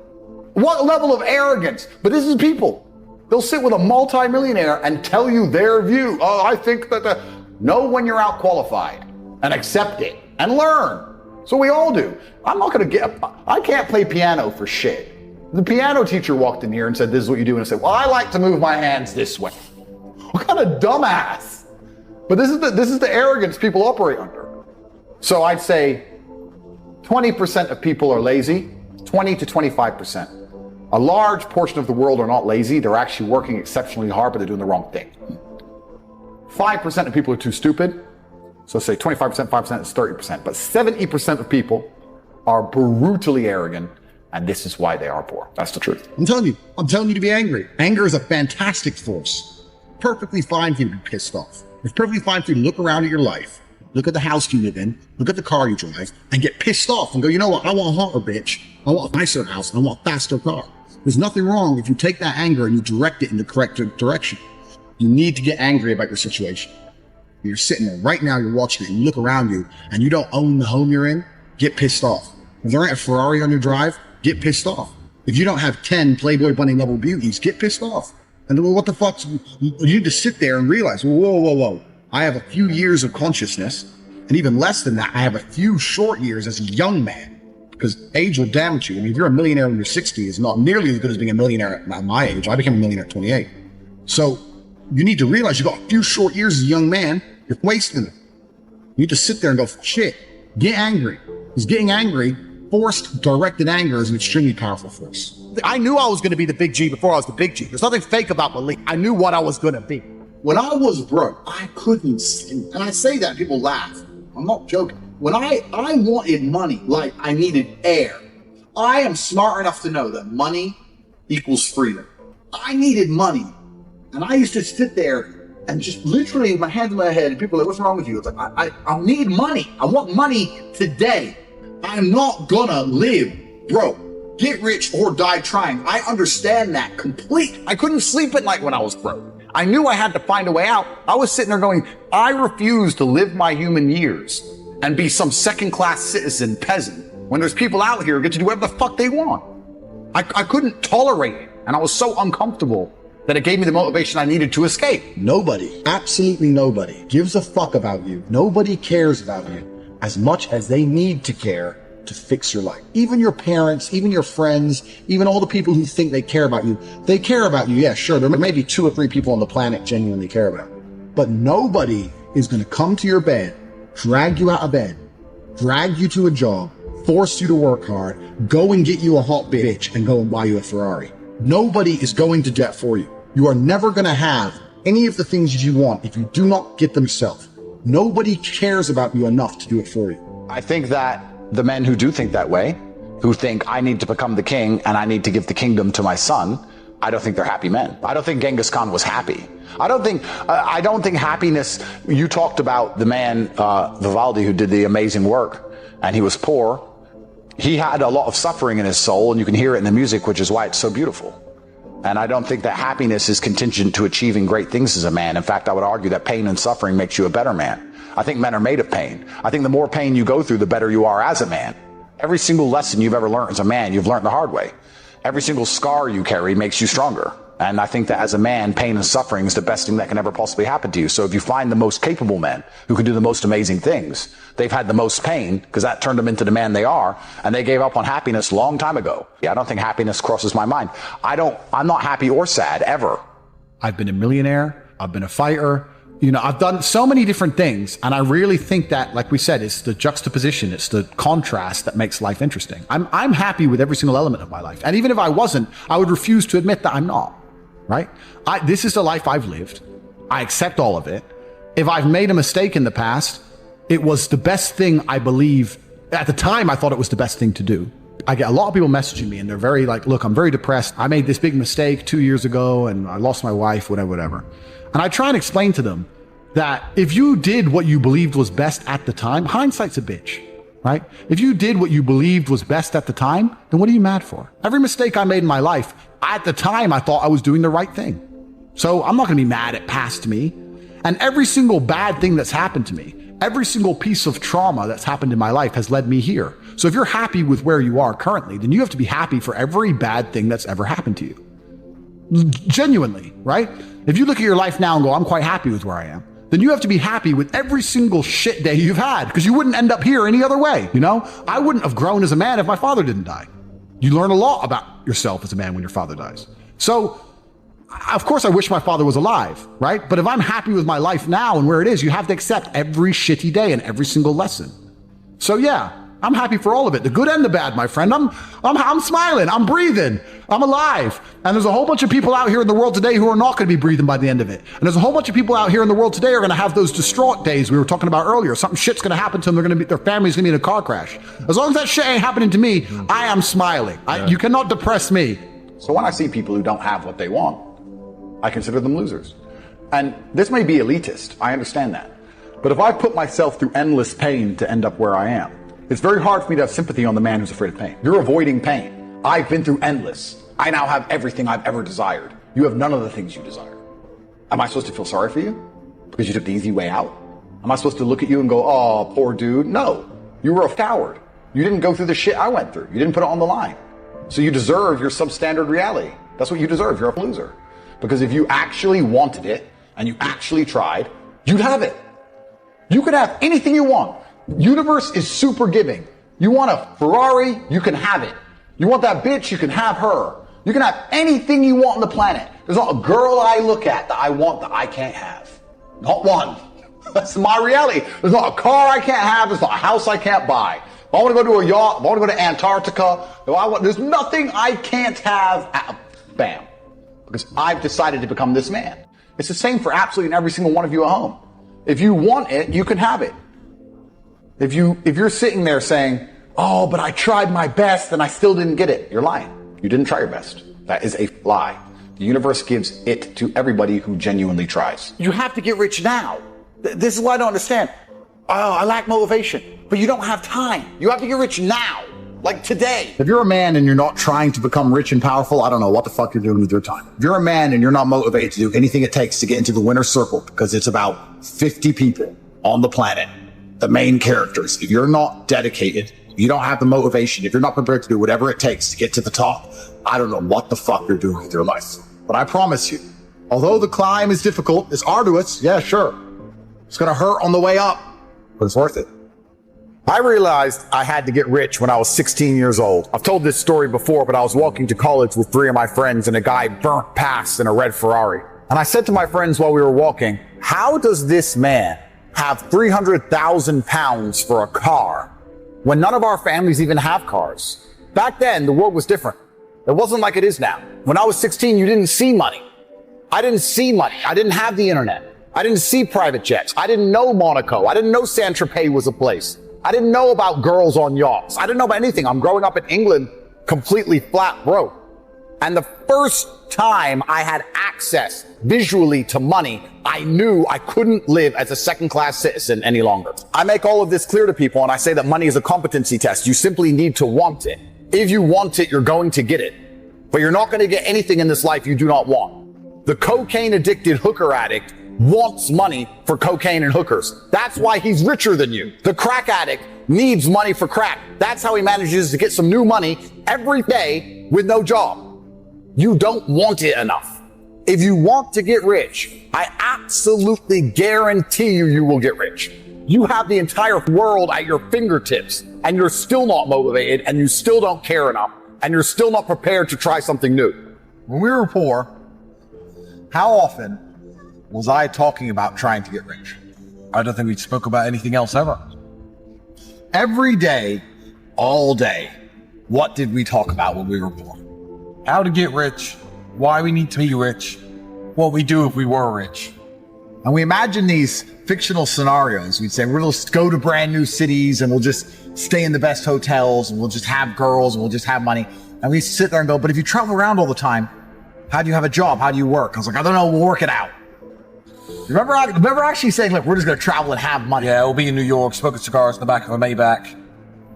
What level of arrogance? But this is people. They'll sit with a multi-millionaire and tell you their view. Oh, I think that know when you're out qualified and accept it and learn. So we all do. I can't play piano for shit. The piano teacher walked in here and said, this is what you do. And I said, well, I like to move my hands this way. What kind of dumbass? But this is the arrogance people operate under. So I'd say 20% of people are lazy, 20 to 25%. A large portion of the world are not lazy. They're actually working exceptionally hard, but they're doing the wrong thing. 5% of people are too stupid. So say 25%, 5% is 30%. But 70% of people are brutally arrogant, and this is why they are poor. That's the truth. I'm telling you to be angry. Anger is a fantastic force. Perfectly fine for you to be pissed off. It's perfectly fine for you to look around at your life, look at the house you live in, look at the car you drive, and get pissed off and go, you know what? I want a hotter bitch. I want a nicer house. I want a faster car. There's nothing wrong if you take that anger and you direct it in the correct direction. You need to get angry about your situation. You're sitting there right now, you're watching it, and you look around you, and you don't own the home you're in, get pissed off. If there ain't a Ferrari on your drive, get pissed off. If you don't have 10 Playboy Bunny level beauties, get pissed off. And what the fuck? You need to sit there and realize, whoa. I have a few years of consciousness, and even less than that, I have a few short years as a young man. Because age will damage you. I mean, if you're a millionaire when you're 60, it's not nearly as good as being a millionaire at my age. I became a millionaire at 28. So you need to realize you got a few short years as a young man, you're wasting them. You need to sit there and go, shit, get angry. Because getting angry, forced, directed anger is an extremely powerful force. I knew I was going to be the big G before I was the big G. There's nothing fake about belief. I knew what I was going to be. When I was broke, I couldn't sleep. And I say that, people laugh. I'm not joking. When I wanted money like I needed air, I am smart enough to know that money equals freedom. I needed money. And I used to sit there and just literally my hands in my head, and people are like, what's wrong with you? It's like, I need money. I want money today. I'm not gonna live broke. Get rich or die trying. I understand that completely. I couldn't sleep at night when I was broke. I knew I had to find a way out. I was sitting there going, I refuse to live my human years and be some second-class citizen peasant when there's people out here who get to do whatever the fuck they want. I couldn't tolerate it, and I was so uncomfortable that it gave me the motivation I needed to escape. Nobody, absolutely nobody, gives a fuck about you. Nobody cares about you as much as they need to care to fix your life. Even your parents, even your friends, even all the people who think they care about you, they care about you. Yeah, sure, there may be 2 or 3 people on the planet genuinely care about you. But nobody is going to come to your bed, drag you out of bed, drag you to a job, force you to work hard, go and get you a hot bitch and go and buy you a Ferrari. Nobody is going to do that for you. You are never going to have any of the things that you want if you do not get them yourself. Nobody cares about you enough to do it for you. I think that the men who do think that way, who think I need to become the king and I need to give the kingdom to my son, I don't think they're happy men. I don't think Genghis Khan was happy. I don't think happiness, you talked about the man, Vivaldi, who did the amazing work, and he was poor. He had a lot of suffering in his soul, and you can hear it in the music, which is why it's so beautiful. And I don't think that happiness is contingent to achieving great things as a man. In fact, I would argue that pain and suffering makes you a better man. I think men are made of pain. I think the more pain you go through, the better you are as a man. Every single lesson you've ever learned as a man, you've learned the hard way. Every single scar you carry makes you stronger. And I think that as a man, pain and suffering is the best thing that can ever possibly happen to you. So if you find the most capable men who can do the most amazing things, they've had the most pain because that turned them into the man they are, and they gave up on happiness a long time ago. Yeah, I don't think happiness crosses my mind. I'm not happy or sad ever. I've been a millionaire. I've been a fighter. You know, I've done so many different things, and I really think that, like we said, it's the juxtaposition, it's the contrast that makes life interesting. I'm happy with every single element of my life, and even if I wasn't, I would refuse to admit that I'm not. Right? This is the life I've lived. I accept all of it. If I've made a mistake in the past, it was the best thing, I believe. At the time, I thought it was the best thing to do. I get a lot of people messaging me, and they're very like, look, I'm very depressed. I made this big mistake 2 years ago, and I lost my wife, whatever. And I try and explain to them that if you did what you believed was best at the time, hindsight's a bitch, right? If you did what you believed was best at the time, then what are you mad for? Every mistake I made in my life, at the time, I thought I was doing the right thing. So I'm not going to be mad at past me. And every single bad thing that's happened to me, every single piece of trauma that's happened in my life has led me here. So if you're happy with where you are currently, then you have to be happy for every bad thing that's ever happened to you. Genuinely, right? If you look at your life now and go, I'm quite happy with where I am, then you have to be happy with every single shit day you've had, because you wouldn't end up here any other way. You know, I wouldn't have grown as a man if my father didn't die. You learn a lot about yourself as a man when your father dies. So, of course, I wish my father was alive, right? But if I'm happy with my life now and where it is, you have to accept every shitty day and every single lesson. So yeah, I'm happy for all of it, the good and the bad, my friend. I'm smiling, I'm breathing, I'm alive. And there's a whole bunch of people out here in the world today who are not going to be breathing by the end of it. And there's a whole bunch of people out here in the world today who are going to have those distraught days we were talking about earlier. Something shit's going to happen to them. Their family's going to be in a car crash. As long as that shit ain't happening to me, I am smiling. You cannot depress me. So when I see people who don't have what they want, I consider them losers. And this may be elitist, I understand that. But if I put myself through endless pain to end up where I am, it's very hard for me to have sympathy on the man who's afraid of pain. You're avoiding pain. I've been through endless. I now have everything I've ever desired. You have none of the things you desire. Am I supposed to feel sorry for you because you took the easy way out? Am I supposed to look at you and go, oh, poor dude? No, you were a coward. You didn't go through the shit I went through. You didn't put it on the line. So you deserve your substandard reality. That's what you deserve. You're a loser. Because if you actually wanted it and you actually tried, you'd have it. You could have anything you want. Universe is super giving. You want a Ferrari, you can have it. You want that bitch, you can have her. You can have anything you want on the planet. There's not a girl I look at that I want that I can't have. Not one. That's my reality. There's not a car I can't have. There's not a house I can't buy. If I want to go to a yacht, if I want to go to Antarctica, there's nothing I can't have. Bam. Because I've decided to become this man. It's the same for absolutely every single one of you at home. If you want it, you can have it. If you're sitting there saying, oh, but I tried my best and I still didn't get it, you're lying. You didn't try your best. That is a lie. The universe gives it to everybody who genuinely tries. You have to get rich now. This is what I don't understand. Oh, I lack motivation. But you don't have time. You have to get rich now. Like today. If you're a man and you're not trying to become rich and powerful, I don't know what the fuck you're doing with your time. If you're a man and you're not motivated to do anything it takes to get into the winner's circle, because it's about 50 people on the planet, the main characters. If you're not dedicated, you don't have the motivation, if you're not prepared to do whatever it takes to get to the top, I don't know what the fuck you're doing with your life. But I promise you, Although the climb is difficult, it's arduous, yeah, sure. It's gonna hurt on the way up, but it's worth it. I realized I had to get rich when I was 16 years old. I've told this story before, but I was walking to college with 3 of my friends and a guy burnt past in a red Ferrari. And I said to my friends while we were walking, how does this man have 300,000 pounds for a car when none of our families even have cars? Back then, the world was different. It wasn't like it is now. When I was 16, you didn't see money. I didn't see money. I didn't have the internet. I didn't see private jets. I didn't know Monaco. I didn't know Saint-Tropez was a place. I didn't know about girls on yachts. I didn't know about anything. I'm growing up in England, completely flat broke. And the first time I had access visually to money, I knew I couldn't live as a second-class citizen any longer. I make all of this clear to people, and I say that money is a competency test. You simply need to want it. If you want it, you're going to get it. But you're not going to get anything in this life you do not want. The cocaine-addicted hooker addict wants money for cocaine and hookers. That's why he's richer than you. The crack addict needs money for crack. That's how he manages to get some new money every day with no job. You don't want it enough. If you want to get rich, I absolutely guarantee you will get rich. You have the entire world at your fingertips and you're still not motivated and you still don't care enough and you're still not prepared to try something new. When we were poor, how often was I talking about trying to get rich? I don't think we spoke about anything else ever. Every day, all day, what did we talk about when we were poor? How to get rich, why we need to be rich, what we do if we were rich. And we imagine these fictional scenarios. We'd say, we'll just go to brand new cities and we'll just stay in the best hotels and we'll just have girls and we'll just have money. And we sit there and go, but if you travel around all the time, how do you have a job? How do you work? I was like, I don't know, we'll work it out. Remember actually saying, look, we're just going to travel and have money. Yeah, we'll be in New York, smoking cigars in the back of a Maybach.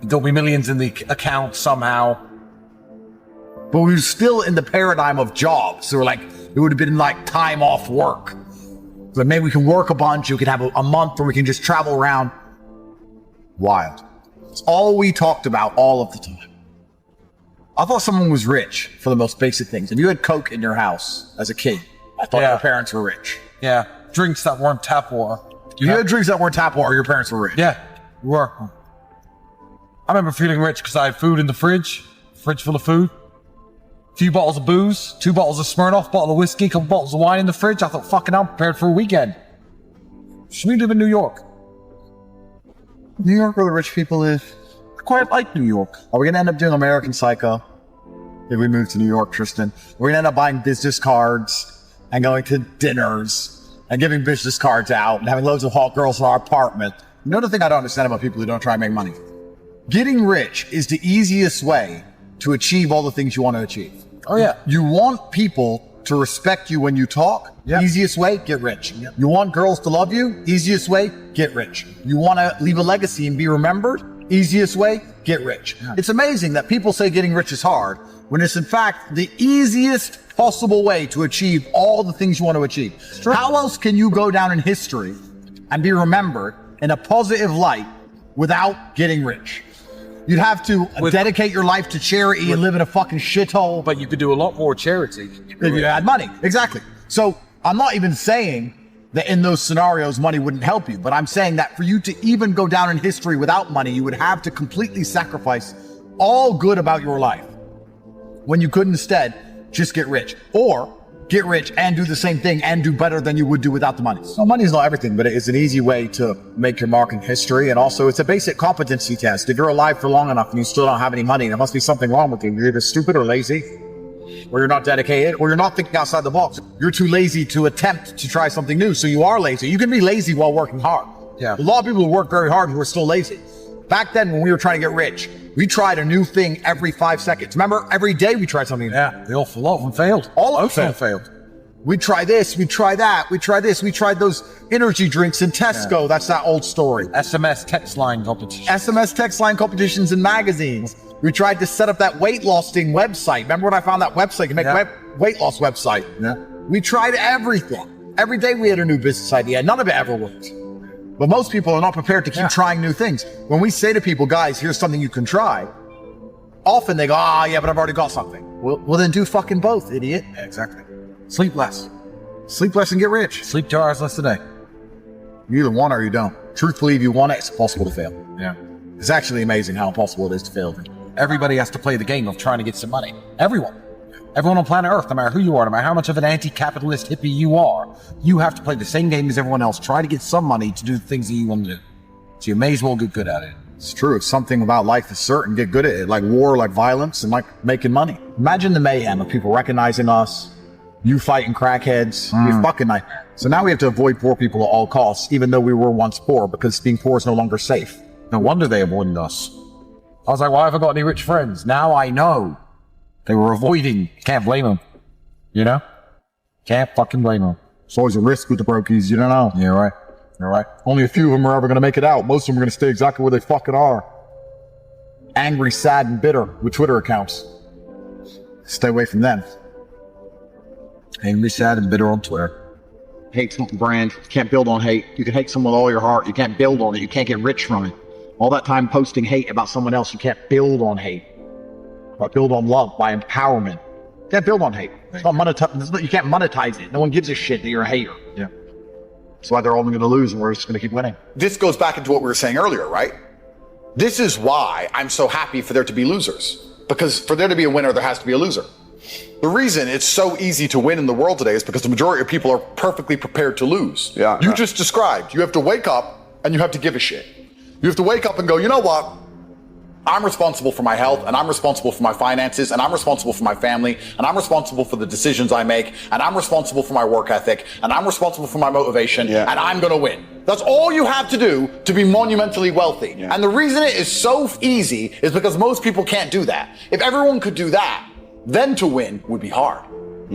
There'll be millions in the account somehow. But we were still in the paradigm of jobs. So we're like, it would have been like time off work. So maybe we can work a bunch. We could have a month where we can just travel around. Wild. It's all we talked about all of the time. I thought someone was rich for the most basic things. If you had Coke in your house as a kid, I thought your parents were rich. Yeah, drinks that weren't tap water. If you had drinks that weren't tap water, your parents were rich. Yeah, we were. I remember feeling rich because I had food in the fridge full of food. A few bottles of booze, 2 bottles of Smirnoff, bottle of whiskey, couple bottles of wine in the fridge. I thought, fucking I'm prepared for a weekend. Should we live in New York? New York, where the rich people live. I quite like New York. Are we going to end up doing American Psycho if we move to New York, Tristan? We're going to end up buying business cards and going to dinners and giving business cards out and having loads of hot girls in our apartment. You know the thing I don't understand about people who don't try and make money? Getting rich is the easiest way to achieve all the things you want to achieve. Oh yeah. You want people to respect you when you talk. Yep. Easiest way, get rich. Yep. You want girls to love you. Easiest way, get rich. You want to leave a legacy and be remembered. Easiest way, get rich. Yeah. It's amazing that people say getting rich is hard when it's in fact the easiest possible way to achieve all the things you want to achieve. How else can you go down in history and be remembered in a positive light without getting rich? You'd have to dedicate your life to charity and live in a fucking shithole. But you could do a lot more charity if you had money. Exactly. So I'm not even saying that in those scenarios money wouldn't help you, but I'm saying that for you to even go down in history without money, you would have to completely sacrifice all good about your life when you could instead just get rich, or get rich and do the same thing and do better than you would do without the money. So money's not everything, but it is an easy way to make your mark in history. And also it's a basic competency test. If you're alive for long enough and you still don't have any money, there must be something wrong with you. You're either stupid or lazy, or you're not dedicated, or you're not thinking outside the box. You're too lazy to attempt to try something new. So you are lazy. You can be lazy while working hard. Yeah. A lot of people who work very hard who are still lazy. Back then when we were trying to get rich, we tried a new thing every 5 seconds. Remember, every day we tried something new. Yeah, the awful lot of them failed. All of them failed. We try this, we try that, we try this, we tried those energy drinks in Tesco. Yeah. That's that old story. SMS text line competitions. SMS text line competitions in magazines. We tried to set up that weight loss thing website. Remember when I found that website? You can make weight loss website. Yeah. We tried everything. Every day we had a new business idea. None of it ever worked. But most people are not prepared to keep trying new things. When we say to people, guys, here's something you can try, often they go, yeah, but I've already got something. Well, then do fucking both, idiot. Yeah, exactly. Sleep less. Sleep less and get rich. Sleep 2 hours less a day. You either want it or you don't. Truthfully, if you want it, it's impossible to fail. Yeah. It's actually amazing how impossible it is to fail. Everybody has to play the game of trying to get some money. Everyone on planet Earth, no matter who you are, no matter how much of an anti-capitalist hippie you are, you have to play the same game as everyone else. Try to get some money to do the things that you want to do. So you may as well get good at it. It's true. If something about life is certain, get good at it. Like war, like violence, and like making money. Imagine the mayhem of people recognizing us, you fighting crackheads, you fucking nightmare. So now we have to avoid poor people at all costs, even though we were once poor, because being poor is no longer safe. No wonder they avoided us. I was like, well, I haven't got any rich friends. Now I know. They were avoiding. Can't blame them. You know? Can't fucking blame them. It's always a risk with the brokies, you don't know. Yeah, right. You're right. Only a few of them are ever going to make it out. Most of them are going to stay exactly where they fucking are. Angry, sad, and bitter with Twitter accounts. Stay away from them. Angry, sad, and bitter on Twitter. Hate's not the brand. You can't build on hate. You can hate someone with all your heart. You can't build on it. You can't get rich from it. All that time posting hate about someone else, you can't build on hate. But build on love by empowerment. You can't build on hate. It's not you can't monetize it. No one gives a shit that you're a hater. Yeah. That's why they're only going to lose and we're just going to keep winning. This goes back into what we were saying earlier, right? This is why I'm so happy for there to be losers. Because for there to be a winner, there has to be a loser. The reason it's so easy to win in the world today is because the majority of people are perfectly prepared to lose. Yeah. You just described, you have to wake up and you have to give a shit. You have to wake up and go, you know what? I'm responsible for my health, and I'm responsible for my finances, and I'm responsible for my family, and I'm responsible for the decisions I make, and I'm responsible for my work ethic, and I'm responsible for my motivation, and I'm gonna win. That's all you have to do to be monumentally wealthy. Yeah. And the reason it is so easy is because most people can't do that. If everyone could do that, then to win would be hard.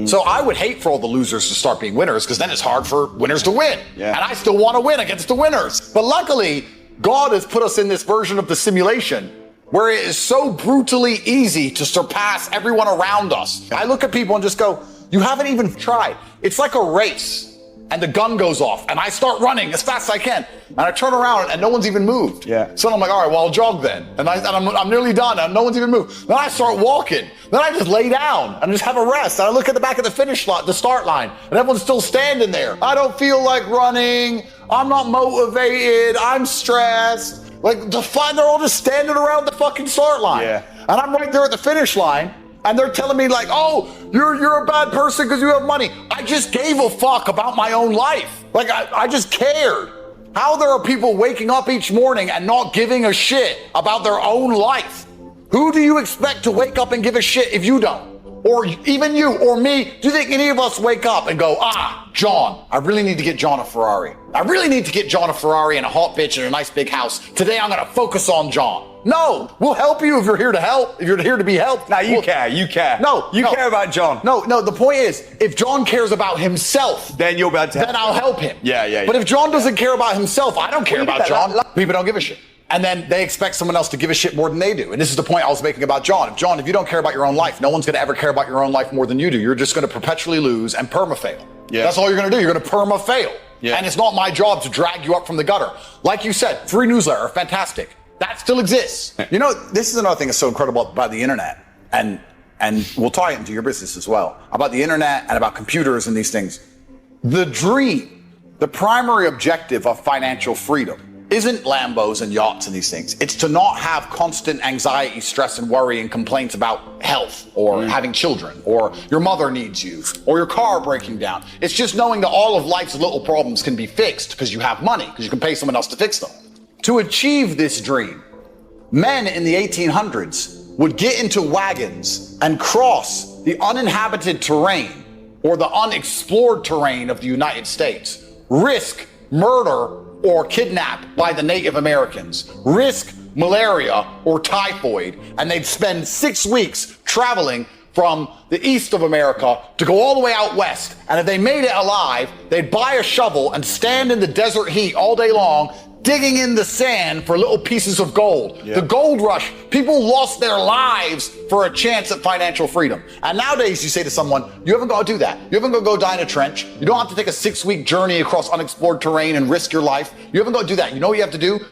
So I would hate for all the losers to start being winners, because then it's hard for winners to win. Yeah. And I still want to win against the winners. But luckily, God has put us in this version of the simulation where it is so brutally easy to surpass everyone around us. I look at people and just go, you haven't even tried. It's like a race. And the gun goes off and I start running as fast as I can. And I turn around and no one's even moved. Yeah. So I'm like, all right, well, I'll jog then. And I'm nearly done and no one's even moved. Then I start walking. Then I just lay down and just have a rest. And I look at the back of the finish line, the start line, and everyone's still standing there. I don't feel like running. I'm not motivated. I'm stressed. Like they're all just standing around the fucking start line. Yeah. And I'm right there at the finish line. And they're telling me like, oh, you're a bad person because you have money. I just gave a fuck about my own life. Like I just cared. How there are people waking up each morning and not giving a shit about their own life. Who do you expect to wake up and give a shit if you don't? Or even you or me, do you think any of us wake up and go, John, I really need to get John a Ferrari. I really need to get John a Ferrari and a hot bitch and a nice big house. Today I'm gonna focus on John. No, we'll help you if you're here to help, if you're here to be helped. No, you care. No, you care about John. No, the point is, if John cares about himself, then you'll be able to help. Then I'll help him. Yeah. But if John doesn't care about himself, I don't care about John. People don't give a shit. And then they expect someone else to give a shit more than they do. And this is the point I was making about John. If you don't care about your own life, no one's gonna ever care about your own life more than you do. You're just gonna perpetually lose and perma-fail. Yeah. That's all you're gonna do. You're gonna perma-fail. Yeah. And it's not my job to drag you up from the gutter. Like you said, free newsletter are fantastic. That still exists. You know, this is another thing that's so incredible about the internet, and we'll tie it into your business as well, about the internet and about computers and these things. The dream, the primary objective of financial freedom isn't Lambos and yachts and these things. It's to not have constant anxiety, stress, and worry and complaints about health or having children or your mother needs you or your car breaking down. It's just knowing that all of life's little problems can be fixed because you have money, because you can pay someone else to fix them. To achieve this dream, men in the 1800s would get into wagons and cross the uninhabited terrain or the unexplored terrain of the United States, risk murder or kidnap by the Native Americans, risk malaria or typhoid, and they'd spend 6 weeks traveling from the east of America to go all the way out west. And if they made it alive, they'd buy a shovel and stand in the desert heat all day long, digging in the sand for little pieces of gold. Yeah. The gold rush, people lost their lives for a chance at financial freedom. And nowadays you say to someone, you haven't got to do that. You haven't got to go die in a trench. You don't have to take a 6-week journey across unexplored terrain and risk your life. You haven't got to do that. You know what you have to do?